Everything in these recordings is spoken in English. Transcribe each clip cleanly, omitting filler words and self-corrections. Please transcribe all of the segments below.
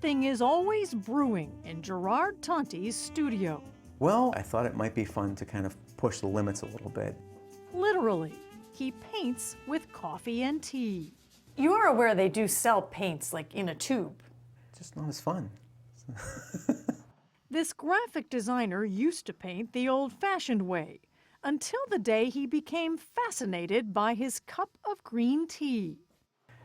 something is always brewing in Gerard Tonti's studio. Well, I thought it might be fun to kind of push the limits a little bit. Literally, he paints with coffee and tea. You are aware they do sell paints like in a tube. Just not as fun. This graphic designer used to paint the old-fashioned way, until the day he became fascinated by his cup of green tea.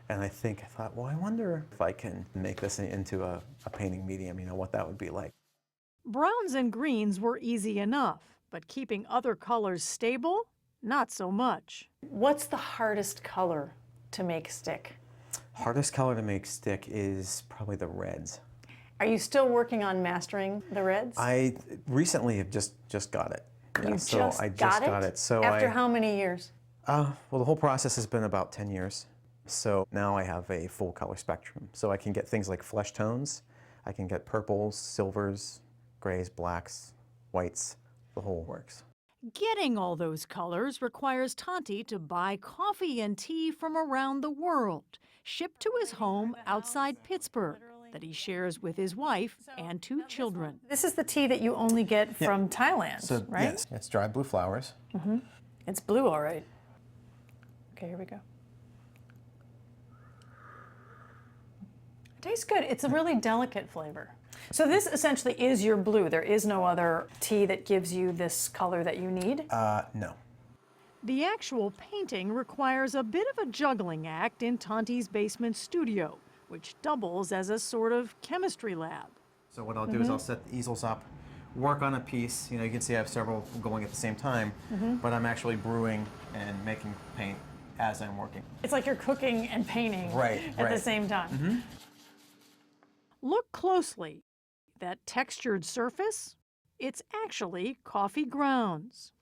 And I thought, well, I wonder if I can make this into a painting medium, what that would be like. Browns and greens were easy enough, but keeping other colors stable, not so much. What's the hardest color to make stick? Hardest color to make stick is probably the reds. Are you still working on mastering the reds? I recently have just got it. You so just I just got it. So after how many years? Well, the whole process has been about 10 years. So now I have a full color spectrum. So I can get things like flesh tones, I can get purples, silvers, grays, blacks, whites, the whole works. Getting all those colors requires Tonti to buy coffee and tea from around the world, shipped to his home outside Pittsburgh, that he shares with his wife and 2 children. This is the tea that you only get from Thailand, right? Yes, it's dried blue flowers. Mm-hmm. It's blue, all right. Okay, here we go. It tastes good. It's a really delicate flavor. So this essentially is your blue. There is no other tea that gives you this color that you need? No. The actual painting requires a bit of a juggling act in Tonti's basement studio, which doubles as a sort of chemistry lab. So what I'll do is I'll set the easels up, work on a piece. You can see I have several going at the same time, but I'm actually brewing and making paint as I'm working. It's like you're cooking and painting at the same time. Look closely. That textured surface? It's actually coffee grounds.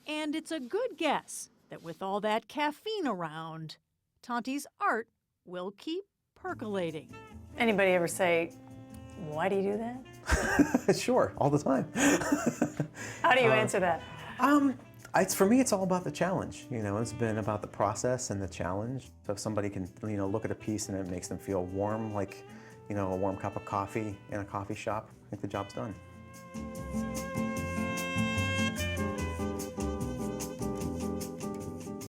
And it's a good guess that with all that caffeine around, Tonti's art will keep percolating. Anybody ever say, why do you do that? Sure, all the time. How do you answer that? For me, it's all about the challenge. It's been about the process and the challenge. So if somebody can, look at a piece and it makes them feel warm, like, a warm cup of coffee in a coffee shop, I think the job's done.